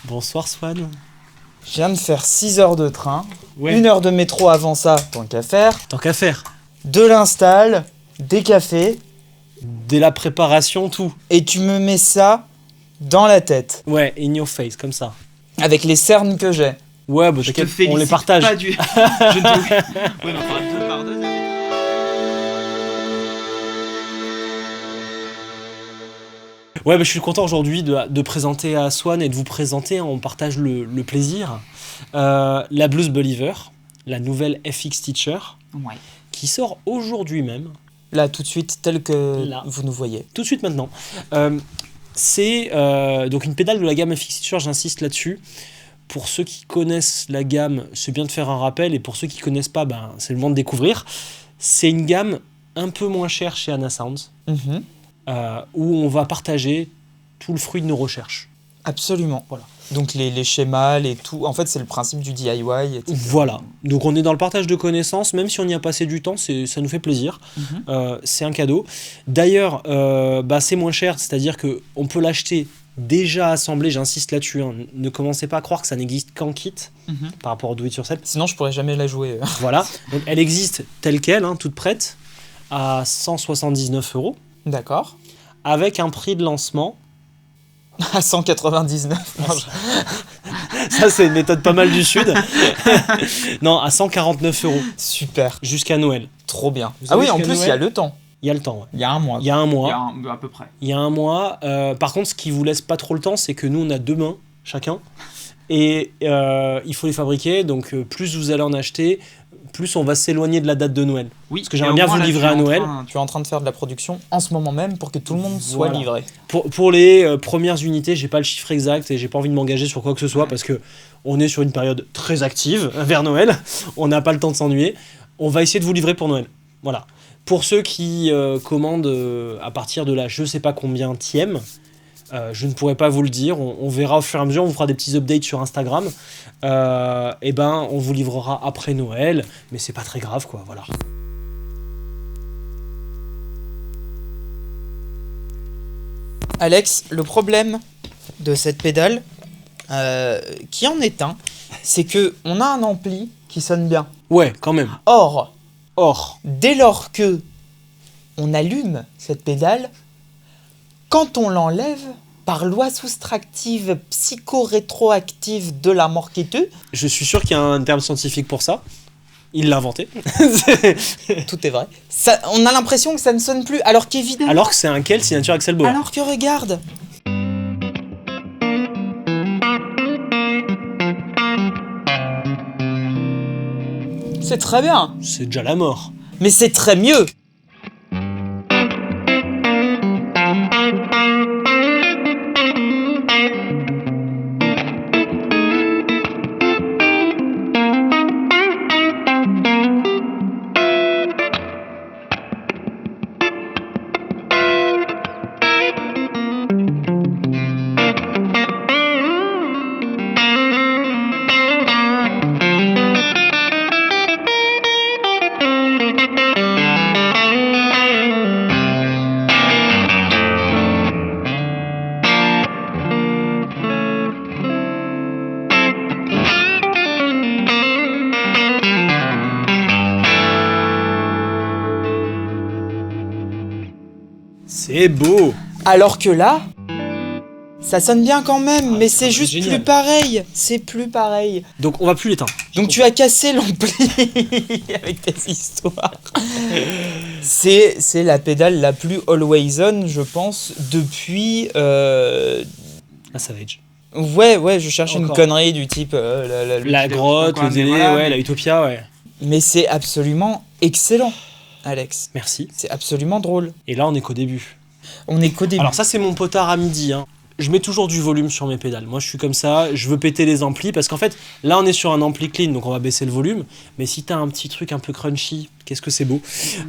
Bonsoir Swan. Je viens de faire 6 heures de train, Ouais. 1 heure de métro avant ça, tant qu'à faire, Tant qu'à faire. de l'install, des cafés, Dès la préparation, tout. et tu me mets ça dans la tête, Ouais, in your face, comme ça. avec les cernes que j'ai. Ouais, bah t'inquiète, on les partage. Pas du... je te... Ouais, mais enfin, 2 par 2, Ouais, bah je suis content aujourd'hui de présenter à Swan et de vous présenter, on partage le plaisir, la Blues Believer, la nouvelle FX Teacher, Ouais. qui sort aujourd'hui même, Là, tout de suite, tel que Là. vous nous voyez. tout de suite maintenant. C'est donc une pédale de la gamme FX Teacher, j'insiste là-dessus. Pour ceux qui connaissent la gamme, c'est bien de faire un rappel, et pour ceux qui connaissent pas, ben, c'est le moment de découvrir. C'est une gamme un peu moins chère chez Anna Sounds, Mhm. où on va partager tout le fruit de nos recherches. Absolument. Voilà. Donc les schémas, les tout. En fait, c'est le principe du DIY. etc. Voilà, donc on est dans le partage de connaissances, même si on y a passé du temps, ça nous fait plaisir. Mhm. C'est un cadeau. D'ailleurs, c'est moins cher, c'est-à-dire qu'on peut l'acheter déjà assemblé, j'insiste là-dessus, hein. Ne commencez pas à croire que ça n'existe qu'en kit Mhm. par rapport au Do It Yourself. Sinon, je pourrais jamais la jouer. Voilà, donc elle existe telle qu'elle, hein, toute prête, à 179 €, D'accord. avec un prix de lancement. À 199. Non, je- Ça, c'est une méthode pas mal du Sud. Non, à 149 € Super. jusqu'à Noël. Trop bien. Vous Ah avez oui, en jusqu'à plus, il y a Noël le temps. Il y a le temps, ouais. Il y a un mois. Il y a un mois. Il y a à peu près. Il y a un mois. Par contre, ce qui vous laisse pas trop le temps, c'est que nous, on a 2 mains chacun. Et il faut les fabriquer. Donc, plus vous allez en acheter, plus on va s'éloigner de la date de Noël. Oui. Parce que j'aimerais bien vous livrer à Noël. Tu es en train de faire de la production en ce moment même pour que tout le monde soit Voilà. livré. Pour les premières unités, j'ai pas le chiffre exact et j'ai pas envie de m'engager sur quoi que ce soit parce que on est sur une période très active vers Noël. On n'a pas le temps de s'ennuyer. On va essayer de vous livrer pour Noël. Voilà. Pour ceux qui commandent à partir de la je sais pas combien tième, je ne pourrais pas vous le dire. On verra au fur et à mesure. On vous fera des petits updates sur Instagram. Et ben, on vous livrera après Noël, mais c'est pas très grave, quoi. Voilà. Alex, le problème de cette pédale, qui en est un, c'est que on a un ampli qui sonne bien. Ouais, quand même. Or, Or, dès lors que on allume cette pédale, quand on l'enlève, par loi soustractive psycho-rétroactive de la mort qui tue, je suis sûr qu'il y a un terme scientifique pour ça. Il l'a inventé. tout est vrai, ça, on a l'impression que ça ne sonne plus, alors qu'évidemment... Alors que c'est un quel signature Axel Bauer. Alors que regarde, c'est très bien, C'est déjà la mort. mais c'est très mieux. C'est beau. Alors que là, ça sonne bien quand même, mais c'est c'est juste génial. plus pareil. C'est plus pareil. Donc on va plus l'éteindre. Donc tu as cassé l'ampli avec tes histoires. C'est la pédale la plus always on, je pense, depuis... La Savage. Ouais, je cherchais une Encore. connerie du type... La grotte, quoi, le délai, mais voilà, ouais, mais- la Utopia, ouais. Mais c'est absolument excellent, Alex. Merci. C'est absolument drôle. Et là, on est qu'au début. On est qu'au début. Alors ça, c'est mon potard à midi, hein. Je mets toujours du volume sur mes pédales. Moi, je suis comme ça, je veux péter les amplis, parce qu'en fait, là, on est sur un ampli clean, donc on va baisser le volume. Mais si t'as un petit truc un peu crunchy, qu'est-ce que c'est beau.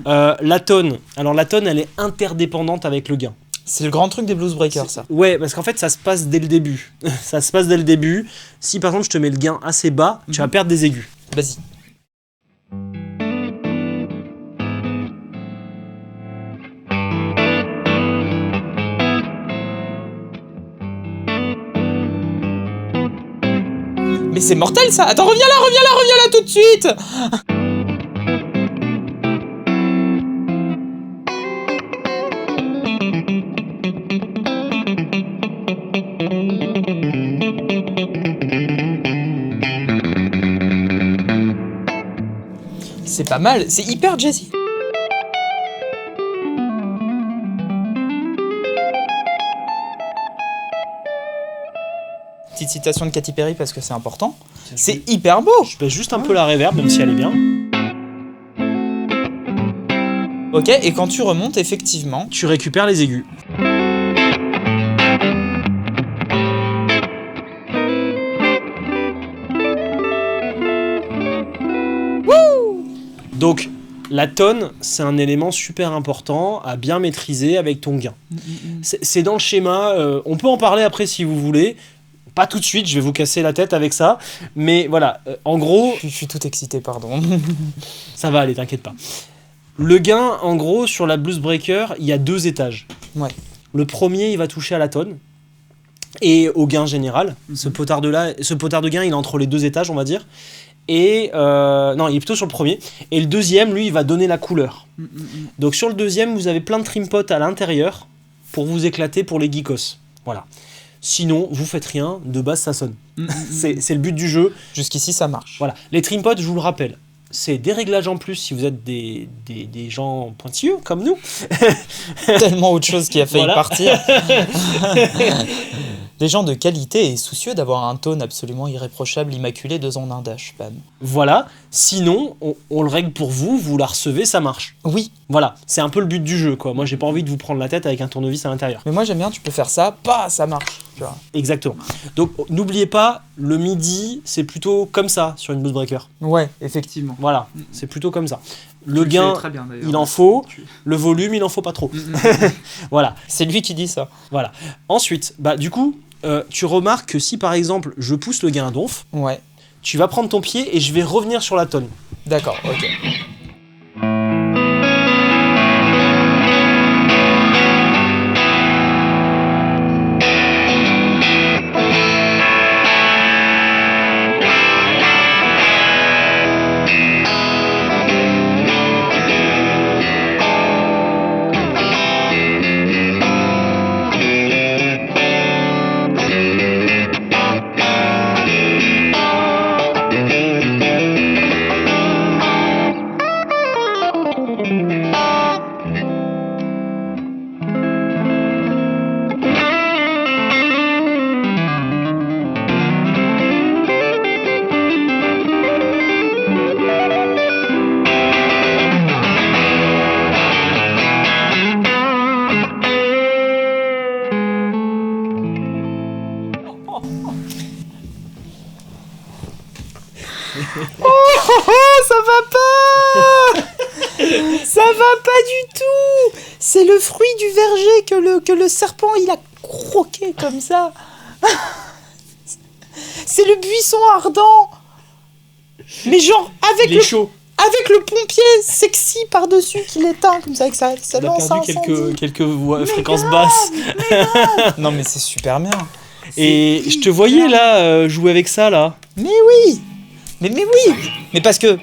La tone. Alors la tone, elle est interdépendante avec le gain. C'est le grand truc des blues breakers, ça. Ouais, parce qu'en fait, ça se passe dès le début. Ça se passe dès le début. Si, par exemple, je te mets le gain assez bas, tu vas perdre des aigus. Vas-y. Mais c'est mortel ça. Attends, reviens là tout de suite. C'est pas mal, c'est hyper jazzy. Petite citation de Katy Perry parce que c'est important. C'est hyper beau. Je baisse juste un peu la reverb, même si elle est bien. Ok, et quand tu remontes, effectivement... Tu récupères les aigus. Donc, la tonne, c'est un élément super important à bien maîtriser avec ton gain. C'est dans le schéma, on peut en parler après si vous voulez. Pas tout de suite, je vais vous casser la tête avec ça. Mais voilà, en gros... Je suis tout excité, pardon. Ça va aller, t'inquiète pas. Le gain, en gros, sur la Blues Breaker, il y a 2 étages. Ouais. Le premier, il va toucher à la tonne et au gain général. Ce potard de gain, il est entre les 2 étages, on va dire. Et non, il est plutôt sur le premier. Et le deuxième, lui, il va donner la couleur. Donc sur le deuxième, vous avez plein de trim pots à l'intérieur pour vous éclater pour les geekos. Voilà. Sinon, vous faites rien, de base ça sonne. C'est le but du jeu. Jusqu'ici, ça marche. Voilà. Les trim pots, je vous le rappelle, c'est des réglages en plus si vous êtes des gens pointilleux comme nous. Tellement autre chose qui a failli Voilà. partir. Des gens de qualité et soucieux d'avoir un tone absolument irréprochable, immaculé, 2 ans d'un dash, bam. Voilà. Sinon, on le règle pour vous, vous la recevez, ça marche. Oui, Voilà. C'est un peu le but du jeu, quoi. Moi, j'ai pas envie de vous prendre la tête avec un tournevis à l'intérieur. mais moi j'aime bien, tu peux faire ça, ça marche. Tu vois. Exactement. Donc, n'oubliez pas, le midi, c'est plutôt comme ça sur une Blues Breaker. Ouais, effectivement. Voilà. C'est plutôt comme ça. Le Tu le gain, fais très bien, d'ailleurs. il en faut. Tu- Le volume, il en faut pas trop. Voilà. C'est lui qui dit ça. Voilà. Ensuite, bah, du coup, tu remarques que si, par exemple, je pousse le gain à donf, Ouais, tu vas prendre ton pied et je vais revenir sur la tonne. d'accord, ok. Ça va pas. Ça va pas du tout. C'est le fruit du verger que le serpent il a croqué comme ça. C'est le buisson ardent. Mais genre avec Il est chaud. avec le pompier sexy par-dessus qui l'éteint comme ça avec ça On a lance un perdu incendie. quelques fréquences basses. Non mais c'est super bien. Et C'est je te voyais là jouer avec ça là. Mais oui. Mais oui. Mais parce que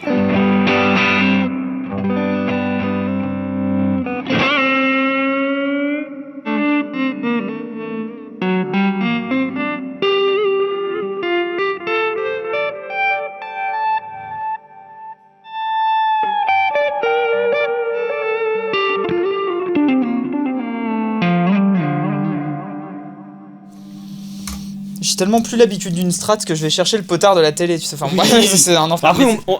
j'ai tellement plus l'habitude d'une strat que je vais chercher le potard de la télé, tu sais. Enfin, bref, c'est un enfer.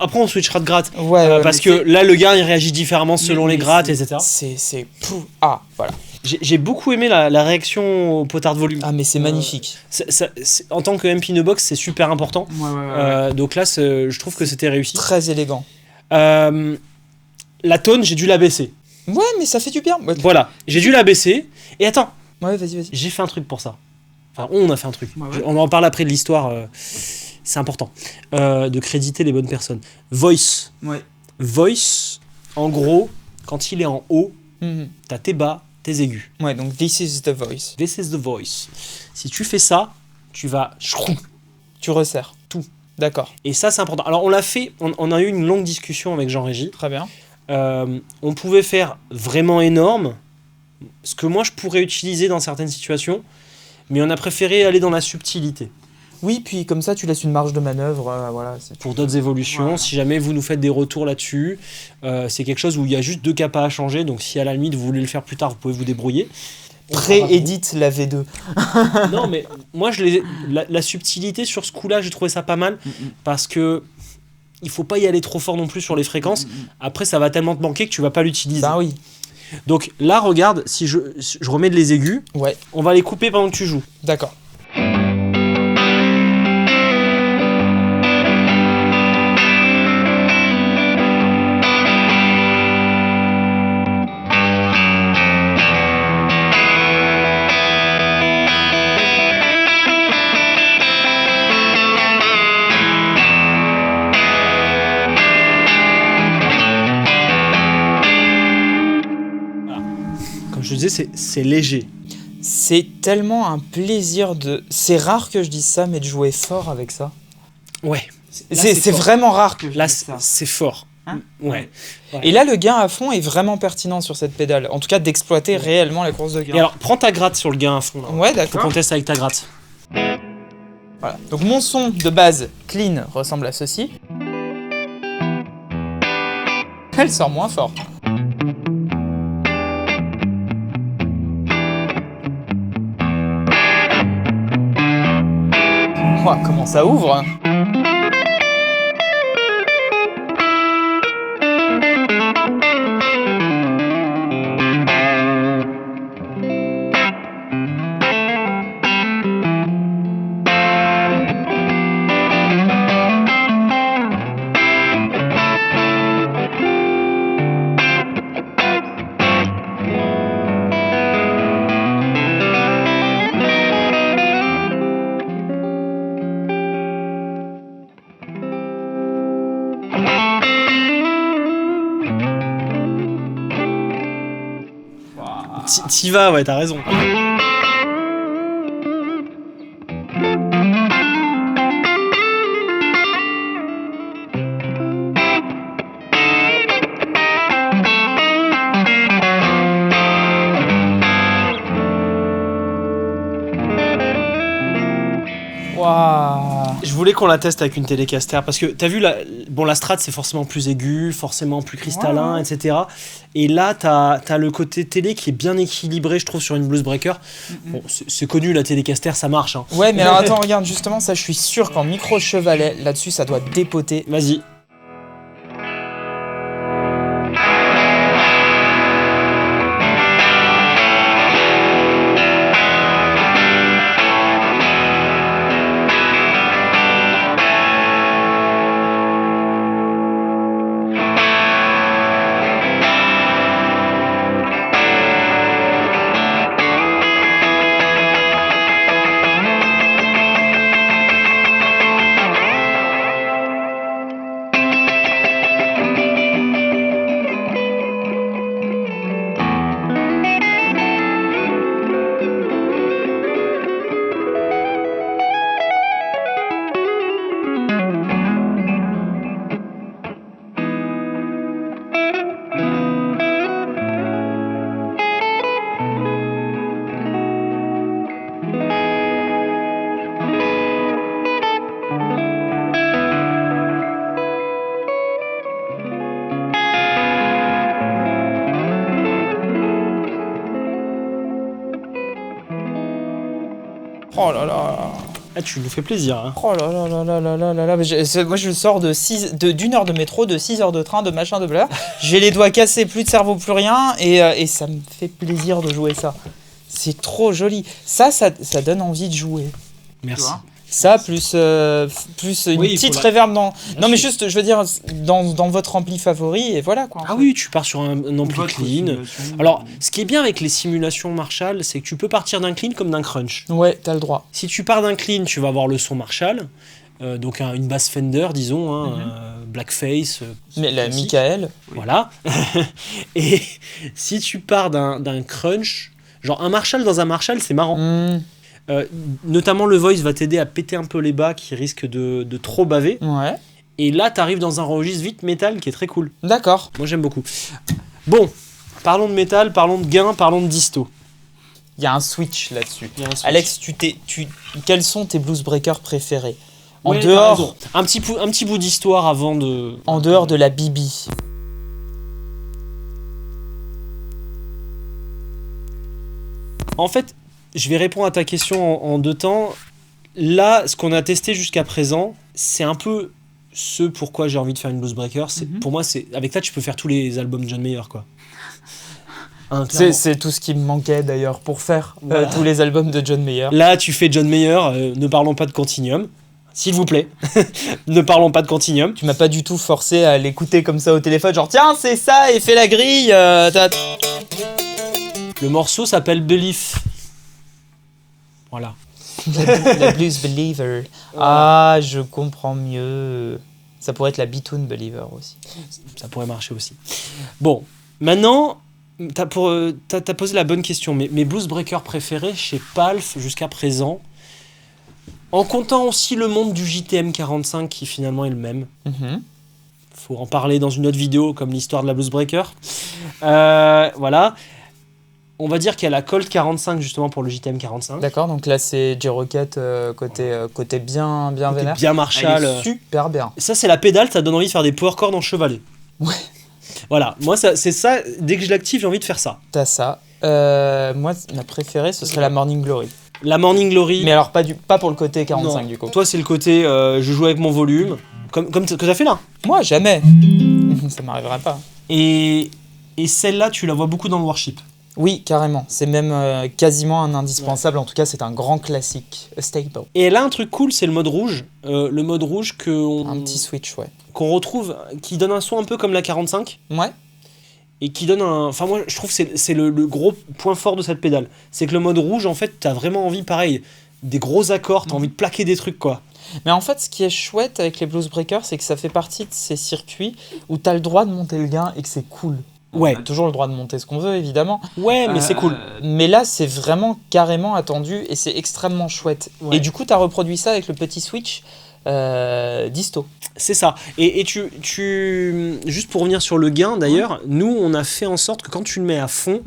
Après on switchera de gratte. Ouais, ouais, Parce mais que là le gain il réagit différemment selon les grattes, etc. c'est pouf. Ah, voilà. J'ai beaucoup aimé la réaction au potard de volume. Ah, mais c'est magnifique. En tant que MP No Box, c'est super important. Ouais. Donc là, je trouve que c'était réussi. Très élégant. La tone, j'ai dû la baisser. Ouais, mais ça fait du bien. Ouais, Voilà, j'ai dû la baisser. Et attends, ouais, vas-y. j'ai fait un truc pour ça. Enfin, on a fait un truc. Ouais. On en parle après de l'histoire. C'est important de créditer les bonnes personnes. Voice. Ouais. Voice, en gros, quand il est en haut, Mhm. t'as tes bas, tes aigus. Ouais, donc this is the voice. This is the voice. Si tu fais ça, tu vas... Tu resserres. Tout. D'accord, Et ça, c'est important. Alors, on l'a fait, on a eu une longue discussion avec Jean-Régis. très bien. On pouvait faire vraiment énorme, ce que moi je pourrais utiliser dans certaines situations, mais on a préféré aller dans la subtilité. Oui, puis comme ça, tu laisses une marge de manœuvre, voilà. Pour d'autres évolutions, Voilà. si jamais vous nous faites des retours là-dessus, c'est quelque chose où il y a juste 2 capas à changer, donc si à la limite vous voulez le faire plus tard, vous pouvez vous débrouiller. On fera pas Pré-édite la V2. pour. Non, mais moi, la subtilité sur ce coup-là, j'ai trouvé ça pas mal, parce que il faut pas y aller trop fort non plus sur les fréquences. Après, ça va tellement te manquer que tu vas pas l'utiliser. Bah oui, Donc là, regarde, si je remets de les aigus, ouais, on va les couper pendant que tu joues. d'accord. Comme je te disais, c'est léger. C'est tellement un plaisir de... C'est rare que je dise ça, mais de jouer fort avec ça. Ouais. C'est fort. vraiment rare que je Là, dise ça. c'est fort. Hein Ouais. Et là, le gain à fond est vraiment pertinent sur cette pédale. En tout cas, d'exploiter réellement les courses de gain. Et alors, prends ta gratte sur le gain à fond. Là. Ouais, Faut d'accord. qu'on teste avec ta gratte. Voilà. Donc mon son de base clean ressemble à ceci. Elle sort moins fort. Ouah, comment ça ouvre, hein. T'y vas, ouais, t'as raison. Waouh. Je voulais qu'on la teste avec une télécaster parce que t'as vu la Strat c'est forcément plus aigu, forcément plus cristallin, Ouais. etc. Et là t'as le côté télé qui est bien équilibré, je trouve, sur une Blues Breaker. Bon, c'est connu, la télécaster ça marche. Hein. Ouais, mais alors attends, regarde, justement, ça, je suis sûr qu'en micro chevalet, là-dessus, ça doit dépoter. Vas-y. Oh là là. Ah, tu nous fais plaisir. Hein. Oh là là là là là là là là. Mais moi, je sors d'une heure de métro, de 6 heures de train, de machin, de blabla. J'ai les doigts cassés, plus de cerveau, plus rien. Et ça me fait plaisir de jouer ça. C'est trop joli. Ça donne envie de jouer. Merci. Tu vois. Ça, plus une Oui, il petite faut la- reverb dans... Non, mais sûr. juste, je veux dire, dans votre ampli favori, et voilà, quoi. en Ah fait. oui, tu pars sur un ampli Votre clean. simulation. Alors, ce qui est bien avec les simulations Marshall, c'est que tu peux partir d'un clean comme d'un crunch. Ouais, t'as le droit. Si tu pars d'un clean, tu vas avoir le son Marshall, donc une basse Fender, disons, hein, Blackface. Mais la classique. Michael... Voilà. Et si tu pars d'un crunch, genre un Marshall dans un Marshall, c'est marrant. Notamment le voice va t'aider à péter un peu les bas qui risquent de trop baver. Ouais. Et là, t'arrives dans un registre vite métal qui est très cool. D'accord. Moi, j'aime beaucoup. Bon, parlons de métal, parlons de gain, parlons de disto. Il y a un switch là-dessus. Il y a un switch. Alex, quels sont tes blues breakers préférés? En Ouais, t'as dehors, raison. Un petit bout d'histoire avant de... en dehors de la Bibi. En fait, je vais répondre à ta question en deux temps. Là, ce qu'on a testé jusqu'à présent, c'est un peu ce pourquoi j'ai envie de faire une blues breaker. Pour moi, avec ça, tu peux faire tous les albums de John Mayer, quoi. Hein, clairement. C'est tout ce qui me manquait d'ailleurs pour faire Voilà. tous les albums de John Mayer. Là, tu fais John Mayer, ne parlons pas de Continuum. S'il vous plaît, ne parlons pas de Continuum. Tu m'as pas du tout forcé à l'écouter comme ça au téléphone, genre tiens, c'est ça, et fais la grille. Le morceau s'appelle Belief. Voilà. La Blues Believer. Ah, je comprends mieux. Ça pourrait être la Bitoon Believer aussi. Ça pourrait marcher aussi. Bon, maintenant, t'as posé la bonne question. Mes blues breakers préférés chez Palf jusqu'à présent, en comptant aussi le monde du JTM 45 qui finalement est le même. Faut en parler dans une autre vidéo comme l'histoire de la blues breaker. Voilà. On va dire qu'il y a la Colt 45 justement pour le JTM 45. D'accord, donc là c'est J-Rocket côté bien vénère. Bien Marshall. Elle est super bien. Ça, c'est la pédale, ça donne envie de faire des power chords en chevalet. Ouais. Voilà, moi, c'est ça, dès que je l'active, j'ai envie de faire ça. T'as ça. Moi, ma préférée, ce serait la Morning Glory. La Morning Glory. Mais alors, pas pour le côté 45 non. du coup. Toi, c'est le côté je joue avec mon volume, comme ce que t'as fait là. Moi, jamais. Ça m'arriverait pas. Et celle-là, tu la vois beaucoup dans le worship. Oui, carrément. C'est même quasiment un indispensable. En tout cas, c'est un grand classique. A staple. Et elle a un truc cool, c'est le mode rouge. Le mode rouge Un petit switch, ouais. qu'on retrouve, qui donne un son un peu comme la 45. Ouais. Et qui donne un... Enfin, moi, je trouve que c'est le gros point fort de cette pédale. C'est que le mode rouge, en fait, t'as vraiment envie, pareil, des gros accords, t'as envie de plaquer des trucs, quoi. Mais en fait, ce qui est chouette avec les Blues Breakers, c'est que ça fait partie de ces circuits où t'as le droit de monter le gain et que c'est cool. Ouais. On a toujours le droit de monter ce qu'on veut, évidemment. Ouais, mais c'est cool. Mais là, c'est vraiment carrément attendu et c'est extrêmement chouette. Ouais. Et du coup, t'as reproduit ça avec le petit switch disto. C'est ça. Et tu... Juste pour revenir sur le gain, d'ailleurs, nous, on a fait en sorte que quand tu le mets à fond,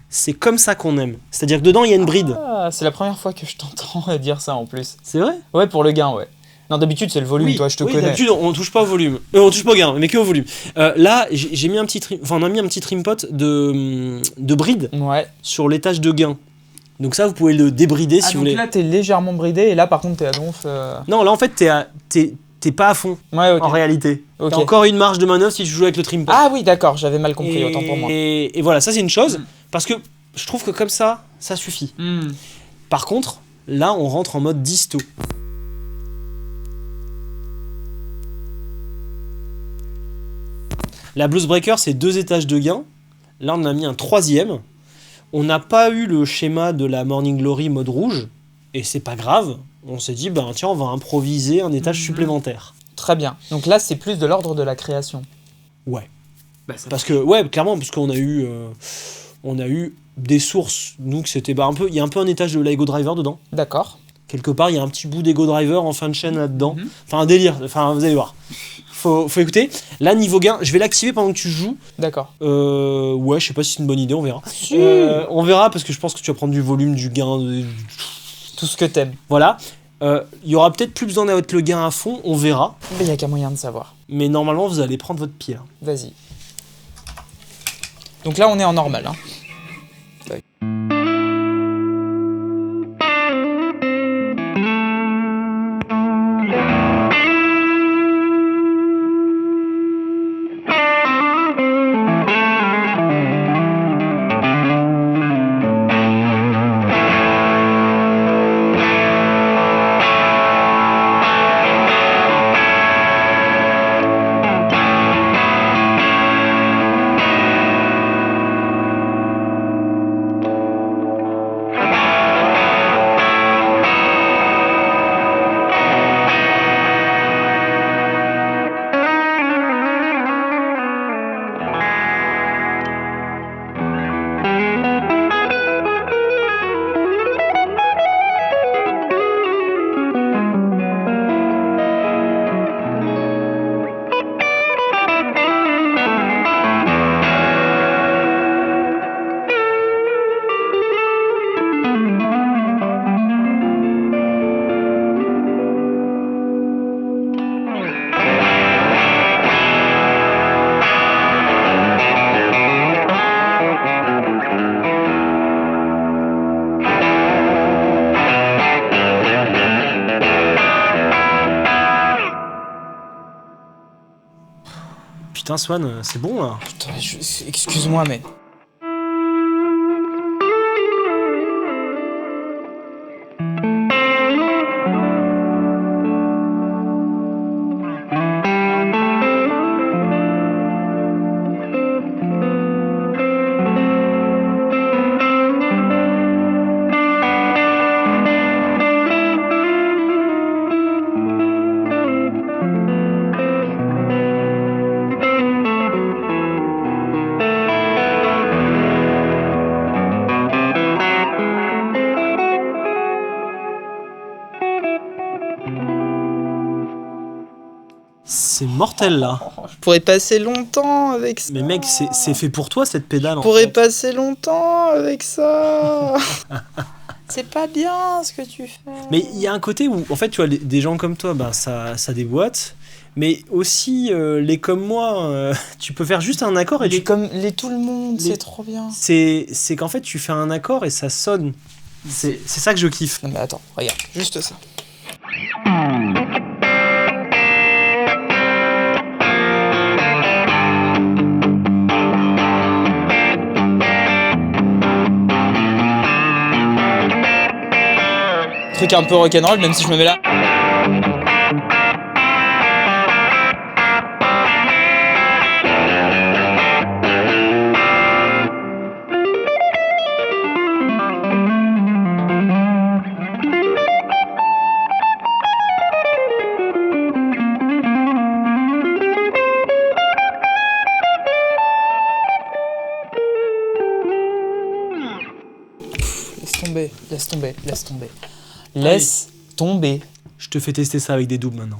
c'est comme ça qu'on aime. C'est-à-dire que dedans, il y a une bride. Ah, c'est la première fois que je t'entends dire ça en plus. C'est vrai? Ouais, pour le gain, ouais. Non, d'habitude, c'est le volume, toi, je te connais. D'habitude, on touche pas au volume. On touche pas au gain, mais que au volume. Là, j'ai mis un petit trim... Enfin, on a mis un petit trim pot de bride Ouais. sur l'étage de gain. Donc ça, vous pouvez le débrider si vous donc voulez. là, t'es légèrement bridé et là, par contre, t'es à donf. Non, là, en fait, t'es pas à fond, Ouais, ok. en réalité. Ok. T'as encore une marge de manœuvre si tu joues avec le trim pot. Ah oui, d'accord, j'avais mal compris, autant pour moi. Et voilà, ça, c'est une chose. Parce que je trouve que comme ça suffit. Par contre, là, on rentre en mode disto. La Blues Breaker, c'est 2 étages de gain. Là, on a mis un 3e. On n'a pas eu le schéma de la Morning Glory mode rouge. Et c'est pas grave. On s'est dit, ben tiens, on va improviser un étage supplémentaire. Très bien. Donc là, c'est plus de l'ordre de la création. Ouais. Bah, ça Parce que, ouais, clairement, parce qu'on a eu des sources, nous, que c'était un peu... Il y a un peu un étage de l'Ego Driver dedans. D'accord. Quelque part, il y a un petit bout d'Ego Driver en fin de chaîne là-dedans. Enfin, un délire. Enfin, vous allez voir. Faut écouter. Là, niveau gain, je vais l'activer pendant que tu joues. D'accord. Ouais, je sais pas si c'est une bonne idée, on verra. On verra parce que je pense que tu vas prendre du volume, du gain. Tout ce que t'aimes. Voilà. Il y aura peut-être plus besoin d'être le gain à fond, on verra. Mais il y a qu'un moyen de savoir. Mais normalement, vous allez prendre votre pied. Là. Vas-y. Donc là, on est en normal. Hein. Putain, Swan, c'est bon là. Putain, excuse-moi, mais... C'est mortel là. Je pourrais passer longtemps avec ça. Mais mec, c'est fait pour toi cette pédale. Je pourrais passer longtemps avec ça. C'est pas bien ce que tu fais. Mais il y a un côté où, en fait, tu vois, des gens comme toi, ben, ça déboîte. Mais aussi, les comme moi, tu peux faire juste un accord et Les tu... comme les tout le monde, Les- c'est trop bien. C'est qu'en fait, tu fais un accord et ça sonne. C'est ça que je kiffe. Non mais attends, regarde, juste ça. Truc un peu rock'n'roll, même si je me mets là. Laisse tomber, laisse tomber, laisse tomber. Laisse tomber. Je te fais tester ça avec des doubles maintenant.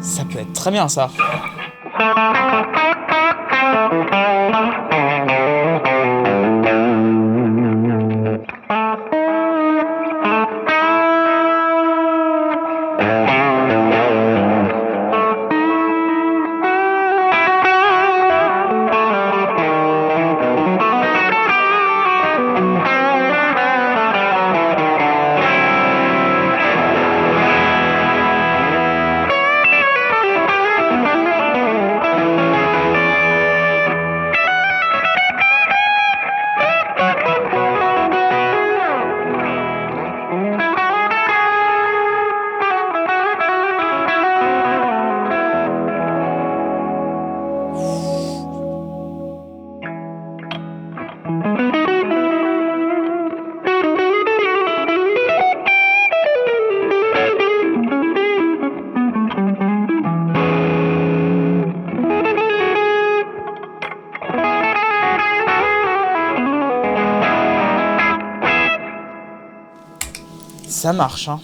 Ça peut être très bien ça. Ça marche, hein.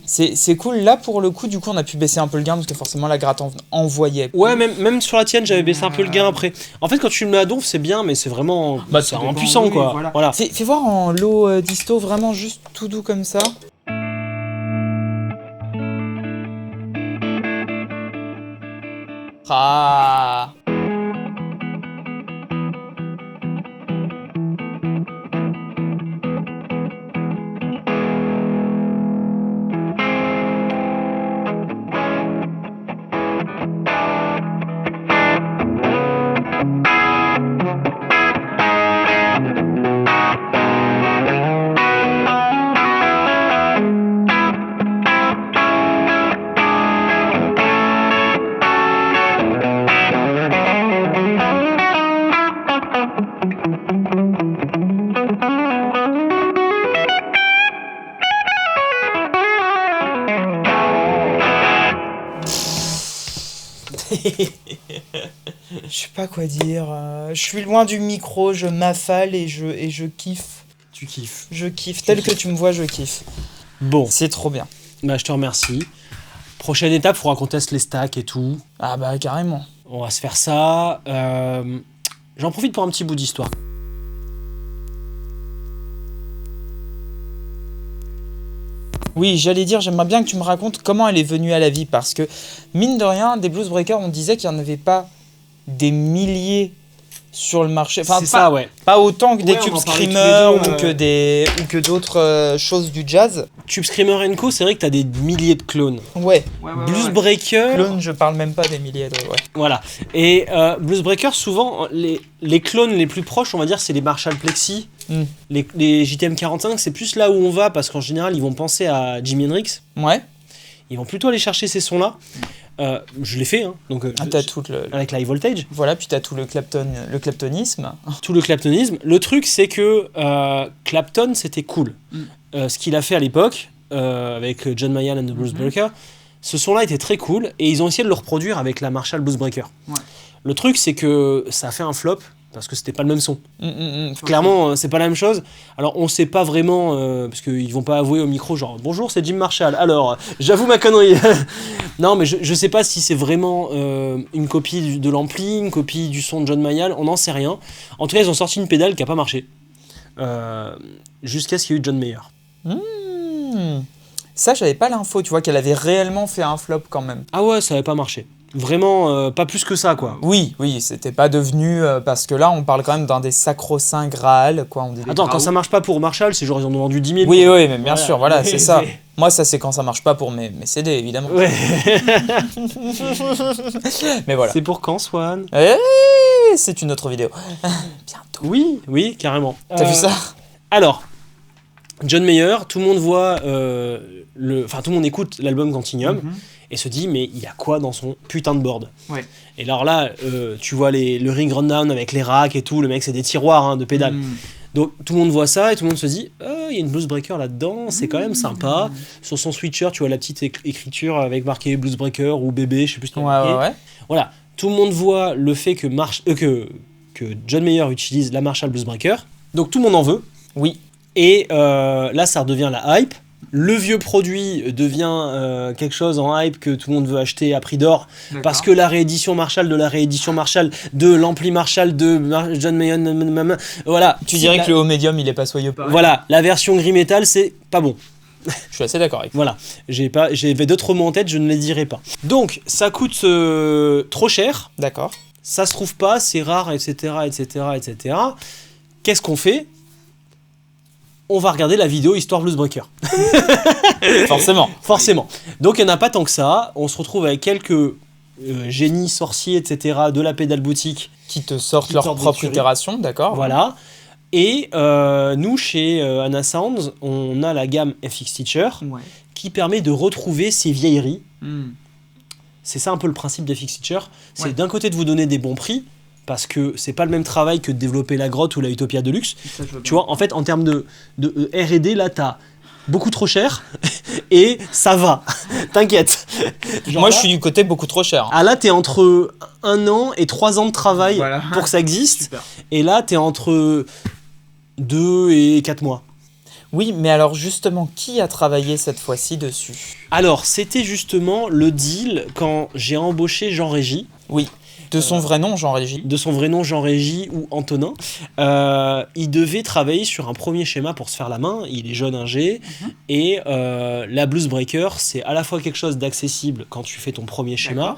C'est cool. Là, pour le coup, du coup, on a pu baisser un peu le gain parce que forcément, la gratte envoyait. Ouais, même sur la tienne, j'avais baissé un peu le gain après. En fait, quand tu le mets à donf, c'est bien, mais c'est vraiment... Bah, c'est ça vraiment dépend, puissant, oui, quoi. voilà. Voilà. Fais voir en low disto, vraiment juste tout doux comme ça. Ah. Je sais pas quoi dire. Je suis loin du micro, je m'affale et je kiffe. Tu kiffes. Je kiffe. Tel que tu me vois, je kiffe. Bon, C'est trop bien. bah, je te remercie. Prochaine étape, il faudra qu'on teste les stacks et tout. Ah bah carrément. On va se faire ça. J'en profite pour un petit bout d'histoire. Oui, j'allais dire, j'aimerais bien que tu me racontes comment elle est venue à la vie, parce que, mine de rien, des Blues Breakers, on disait qu'il n'y en avait pas des milliers sur le marché. Enfin, C'est pas, ça, ouais. pas autant que des Ouais, on Tube en parlait tous Screamer les deux, ou que d'autres choses du jazz. Tube Screamer & Co, c'est vrai que t'as des milliers de clones. Ouais, Blues Breaker, clone, je parle même pas des milliers de... Ouais. voilà. Et Blues Breaker, souvent, les clones les plus proches, on va dire, c'est les Marshall Plexi. Les JTM 45, c'est plus là où on va, parce qu'en général, ils vont penser à Jimi Hendrix. Ouais. Ils vont plutôt aller chercher ces sons-là. Je l'ai fait, hein, donc, T'as tout le... avec la high voltage. Voilà, puis t'as tout le claptonisme. Tout le claptonisme. Le truc, c'est que Clapton, c'était cool. Ce qu'il a fait à l'époque, avec John Mayall and the Blues Breaker, ce son-là était très cool, et ils ont essayé de le reproduire avec la Marshall Blues Breaker. Ouais. Le truc, c'est que ça a fait un flop, parce que c'était pas le même son. Clairement, c'est pas la même chose. Alors, on sait pas vraiment, parce qu'ils vont pas avouer au micro, genre, bonjour, c'est Jim Marshall. Alors, j'avoue ma connerie. Non, mais je sais pas si c'est vraiment une copie de l'ampli, une copie du son de John Mayall, on n'en sait rien. En tout cas, ils ont sorti une pédale qui a pas marché. Jusqu'à ce qu'il y ait eu John Mayer. Ça, j'avais pas l'info, tu vois, qu'elle avait réellement fait un flop quand même. Ah ouais, ça avait pas marché. Vraiment, pas plus que ça, quoi. Oui, c'était pas devenu... parce que là, on parle quand même d'un des sacro-saints Graal, quoi. On dit. Attends, quand ça marche pas pour Marshall, c'est genre ils en ont vendu 10 000. Oui, mais bien sûr, voilà, Ouais, c'est ça. Moi, ça, c'est quand ça marche pas pour mes CD, évidemment. Ouais. Mais voilà. C'est pour quand, Swan? C'est une autre vidéo. Bientôt. Oui, carrément. T'as vu ça? Alors, John Mayer, tout le monde voit enfin tout le monde écoute l'album Continuum et se dit mais il y a quoi dans son putain de board? Ouais. Et alors là, tu vois le ring rundown avec les racks et tout, le mec c'est des tiroirs de pédales. Donc tout le monde voit ça et tout le monde se dit il y a une Blues Breaker là-dedans, c'est quand même sympa. Sur son sweatshirt, tu vois la petite écriture avec marqué Blues Breaker ou bébé, je sais plus ce qu'il y a marqué. Ouais. Voilà, tout le monde voit le fait que John Mayer utilise la Marshall Blues Breaker, donc tout le monde en veut. Oui. Et là, ça redevient la hype. Le vieux produit devient quelque chose en hype que tout le monde veut acheter à prix d'or. Parce que la réédition Marshall de la réédition Marshall de l'ampli Marshall de John Mayer, voilà. Tu dirais que le haut médium, il est pas soyeux. Voilà, la version gris metal, c'est pas bon. Je suis assez d'accord avec. Voilà, j'avais d'autres mots en tête, je ne les dirai pas. Donc, ça coûte trop cher. D'accord. Ça se trouve pas, c'est rare, etc. Qu'est-ce qu'on fait ? On va regarder la vidéo Histoire Blues Breaker. Forcément. Donc il n'y en a pas tant que ça. On se retrouve avec quelques génies sorciers, etc. de la pédale boutique. Qui te sortent leur propre itération, d'accord. Voilà. Et nous, chez Anna Sounds, on a la gamme FX Teacher qui permet de retrouver ces vieilleries. C'est ça un peu le principe d'FX Teacher. C'est d'un côté de vous donner des bons prix, parce que c'est pas le même travail que de développer la grotte ou la Utopia Deluxe. Tu vois, en fait, en termes de R&D, là, t'as beaucoup trop cher et ça va. T'inquiète. Moi, je suis du côté beaucoup trop cher. Ah là, t'es entre 1 an et 3 ans de travail pour que ça existe. Super. Et là, t'es entre 2 et 4 mois. Oui, mais alors justement, qui a travaillé cette fois-ci dessus? Alors, c'était justement le deal quand j'ai embauché Jean-Régis. Oui. De son vrai nom, Jean-Régis. De son vrai nom, Jean-Régis ou Antonin. Il devait travailler sur un premier schéma pour se faire la main. Il est jeune ingé. Et la Blues Breaker, c'est à la fois quelque chose d'accessible quand tu fais ton premier schéma.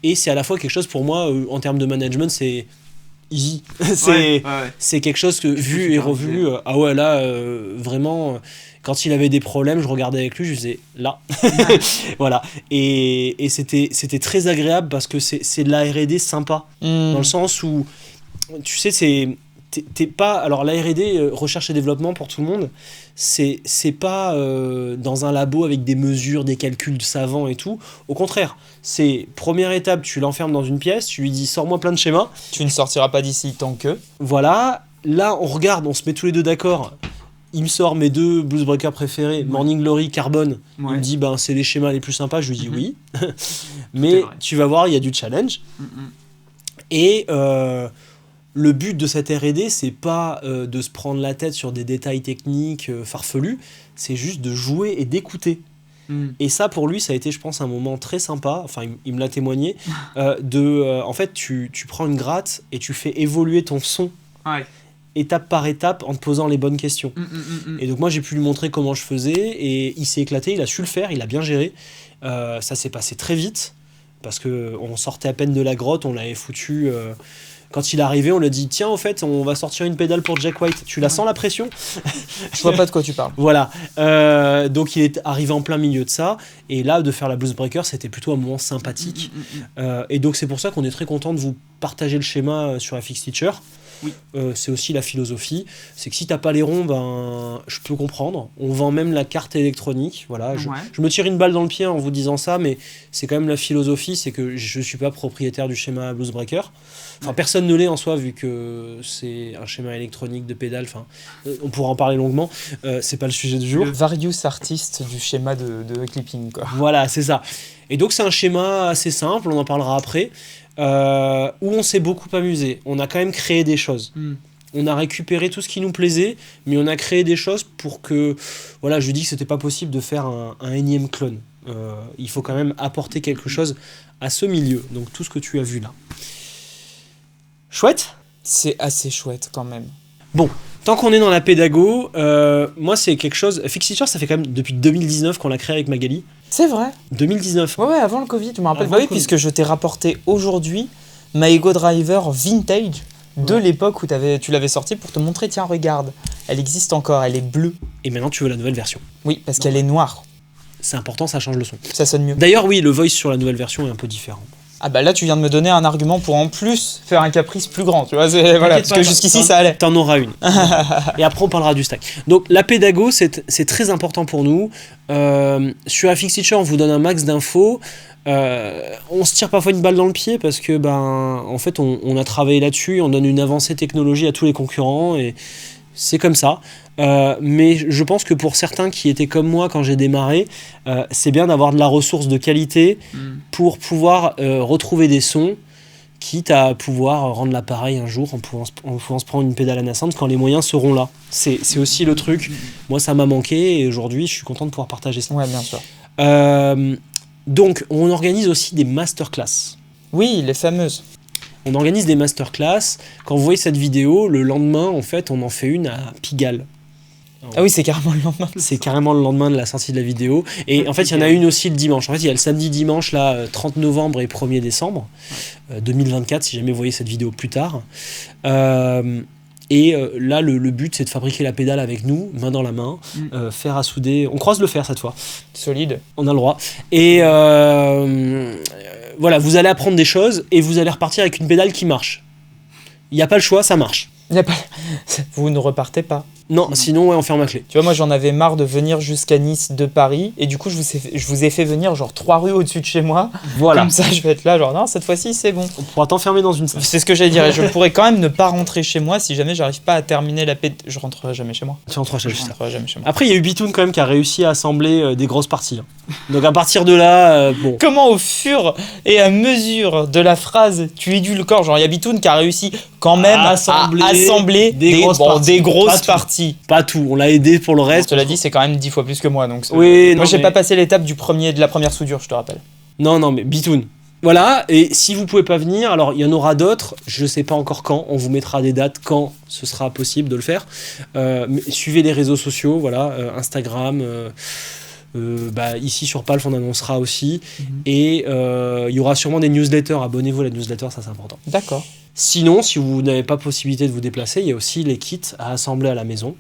Et c'est à la fois quelque chose, pour moi, en termes de management, c'est easy. C'est quelque chose que, vu et revu, vraiment... Quand il avait des problèmes, je regardais avec lui, je disais là. Voilà. Et c'était très agréable parce que c'est de la R&D sympa. Dans le sens où, tu sais, t'es pas... Alors la R&D, recherche et développement pour tout le monde, c'est pas dans un labo avec des mesures, des calculs savants et tout. Au contraire, c'est première étape, tu l'enfermes dans une pièce, tu lui dis sors-moi plein de schémas. Tu ne sortiras pas d'ici tant que... Voilà. Là, on regarde, on se met tous les deux d'accord. Il me sort mes 2 Blues Breakers préférés, Morning Glory, Carbone. Il me dit c'est les schémas les plus sympas. Je lui dis oui. Mais tu vas voir, il y a du challenge. Et le but de cette R&D, c'est pas de se prendre la tête sur des détails techniques farfelus, c'est juste de jouer et d'écouter. Et ça, pour lui, ça a été, je pense, un moment très sympa. Enfin, il me l'a témoigné. En fait, tu prends une gratte et tu fais évoluer ton son étape par étape en te posant les bonnes questions. Et donc, moi, j'ai pu lui montrer comment je faisais et il s'est éclaté, il a su le faire, il a bien géré. Ça s'est passé très vite parce qu'on sortait à peine de la grotte, on l'avait foutu... Quand il est arrivé, on lui a dit « Tiens, en fait, on va sortir une pédale pour Jack White. Tu la sens, la pression ?» Je vois pas de quoi tu parles. Voilà. Donc, il est arrivé en plein milieu de ça. Et là, de faire la Blues Breaker, c'était plutôt un moment sympathique. Et donc, c'est pour ça qu'on est très content de vous partager le schéma sur FX Teacher. Oui. C'est aussi la philosophie. C'est que si t'as pas les ronds, ben, je peux comprendre. On vend même la carte électronique. Voilà. Je me tire une balle dans le pied en vous disant ça, mais c'est quand même la philosophie. C'est que je suis pas propriétaire du schéma Blues Breaker. Enfin, personne ne l'est en soi, vu que c'est un schéma électronique de pédale. Enfin, on pourra en parler longuement. C'est pas le sujet du jour. Le various artiste du schéma de clipping, quoi. Voilà, c'est ça. Et donc, c'est un schéma assez simple, on en parlera après, où on s'est beaucoup amusé. On a quand même créé des choses. On a récupéré tout ce qui nous plaisait, mais on a créé des choses pour que... Voilà, je lui dis que c'était pas possible de faire un énième clone. Il faut quand même apporter quelque chose à ce milieu. Donc, tout ce que tu as vu là. Chouette ? C'est assez chouette quand même. Bon, tant qu'on est dans la pédago, moi c'est quelque chose... FX Teacher, ça fait quand même depuis 2019 qu'on l'a créé avec Magali. C'est vrai. 2019. Ouais, avant le Covid, je me rappelle. Avant Bah oui, le Covid. puisque je t'ai rapporté aujourd'hui ma Ego Driver vintage de l'époque où tu l'avais sortie pour te montrer, tiens, regarde, elle existe encore, elle est bleue. Et maintenant tu veux la nouvelle version. Oui, parce qu'elle est noire. C'est important, ça change le son. Ça sonne mieux. D'ailleurs, oui, le voice sur la nouvelle version est un peu différent. Ah bah là, tu viens de me donner un argument pour en plus faire un caprice plus grand, tu vois. Voilà, parce que jusqu'ici, ça allait. T'en auras une. Et après, on parlera du stack. Donc, la pédago, c'est très important pour nous. Sur FX Teacher, on vous donne un max d'infos. On se tire parfois une balle dans le pied parce que, en fait, on a travaillé là-dessus. On donne une avancée technologie à tous les concurrents et c'est comme ça. Mais je pense que pour certains qui étaient comme moi quand j'ai démarré, c'est bien d'avoir de la ressource de qualité pour pouvoir retrouver des sons, quitte à pouvoir rendre l'appareil un jour en pouvant se prendre une pédale Anasound quand les moyens seront là. C'est aussi le truc. Moi, ça m'a manqué et aujourd'hui, je suis content de pouvoir partager ça. Ouais, bien sûr. Donc, on organise aussi des masterclass. Oui, les fameuses. On organise des masterclass. Quand vous voyez cette vidéo, le lendemain, en fait, on en fait une à Pigalle. Ah oui, c'est carrément le lendemain. C'est carrément le lendemain de la sortie de la vidéo. Et en fait, il y en a une aussi le dimanche. En fait, il y a le samedi, dimanche, là, 30 novembre et 1er décembre 2024, si jamais vous voyez cette vidéo plus tard. Là, le but, c'est de fabriquer la pédale avec nous, main dans la main, fer à souder. On croise le fer cette fois. Solide. On a le droit. Et voilà, vous allez apprendre des choses et vous allez repartir avec une pédale qui marche. Il n'y a pas le choix, ça marche. Y a pas... Vous ne repartez pas. Non, sinon, ouais, on ferme la clé. Tu vois, moi, j'en avais marre de venir jusqu'à Nice de Paris. Et du coup, je vous ai fait venir genre 3 rues au-dessus de chez moi. Voilà. Comme ça, je vais être là, genre, non, cette fois-ci, c'est bon. On pourra t'enfermer dans une salle. C'est ce que j'allais dire. Et je pourrais quand même ne pas rentrer chez moi si jamais j'arrive pas à terminer la pédale. Je rentrerai jamais chez moi. Tu rentreras chez Je ça. rentrerai jamais chez moi. Après, il y a eu Bitoun quand même qui a réussi à assembler des grosses parties. Donc à partir de là, bon. Comment au fur et à mesure de la phrase tu édules le corps, genre il y a Bitoun qui a réussi quand même à assembler des grosses parties. Pas tout, on l'a aidé pour le reste. Cela dit, c'est quand même 10 fois plus que moi. Donc oui, moi, j'ai pas passé l'étape de la première soudure, je te rappelle. Non, mais Bitoun. Voilà, et si vous pouvez pas venir, alors il y en aura d'autres, je sais pas encore quand, on vous mettra des dates quand ce sera possible de le faire. Mais suivez les réseaux sociaux, voilà, Instagram, ici sur Palf on annoncera aussi, et il y aura sûrement des newsletters, abonnez-vous à la newsletter, ça c'est important. D'accord. Sinon, si vous n'avez pas possibilité de vous déplacer, il y a aussi les kits à assembler à la maison.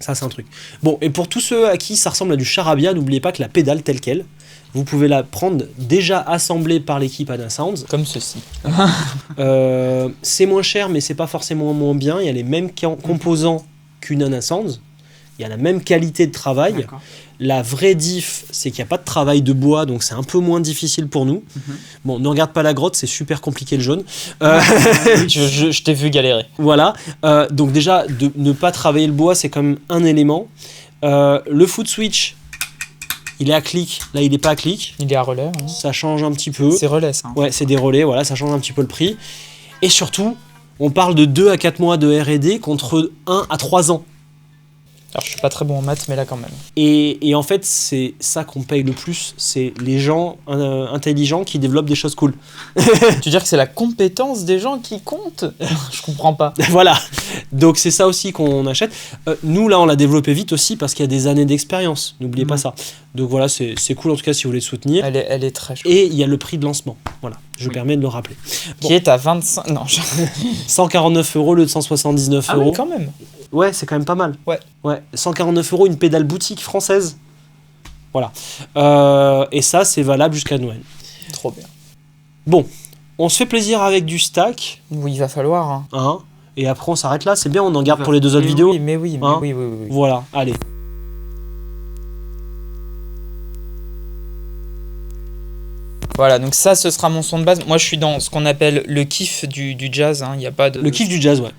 Ça, c'est un truc. Bon, et pour tous ceux à qui ça ressemble à du charabia, n'oubliez pas que la pédale telle qu'elle, vous pouvez la prendre déjà assemblée par l'équipe Anasound. Comme ceci. C'est moins cher, mais c'est pas forcément moins bien. Il y a les mêmes composants qu'une Anasound. Il y a la même qualité de travail. D'accord. La vraie diff, c'est qu'il n'y a pas de travail de bois, donc c'est un peu moins difficile pour nous. Bon, ne regarde pas la grotte, c'est super compliqué le jaune. Je t'ai vu galérer. Voilà, donc déjà, de ne pas travailler le bois, c'est quand même un élément. Le foot switch, Il est à clic, là il est pas à clic. Il est à relais. Hein. Ça change un petit peu. C'est relais, ça. Ouais, c'est des relais, voilà, ça change un petit peu le prix. Et surtout, on parle de 2 à 4 mois de R&D contre 1 à 3 ans. Alors, je suis pas très bon en maths, mais là, quand même. Et en fait, c'est ça qu'on paye le plus, c'est les gens intelligents qui développent des choses cool. Tu veux dire que c'est la compétence des gens qui compte? Je comprends pas. Voilà, donc c'est ça aussi qu'on achète. Nous, là, on l'a développé vite aussi parce qu'il y a des années d'expérience, n'oubliez pas ça. Donc voilà, c'est cool en tout cas si vous voulez le soutenir. Elle est très chouette. Et il y a le prix de lancement, voilà, je permets de le rappeler. Bon. Qui est à 25... Non, 149 € au lieu de 179 Ah €. oui, quand même. Ouais, c'est quand même pas mal. Ouais. 149 €, une pédale boutique française. Voilà. Et ça, c'est valable jusqu'à Noël. Trop bien. Bon, on se fait plaisir avec du stack. Oui, il va falloir. Hein. Hein, et après, on s'arrête là. C'est bien, on en garde va- pour les 2 autres vidéos. Oui, mais oui, Hein oui. Voilà, allez. Voilà, donc ça, ce sera mon son de base. Moi, je suis dans ce qu'on appelle le kiff du jazz. Il y a pas de... Le kiff du jazz, ouais.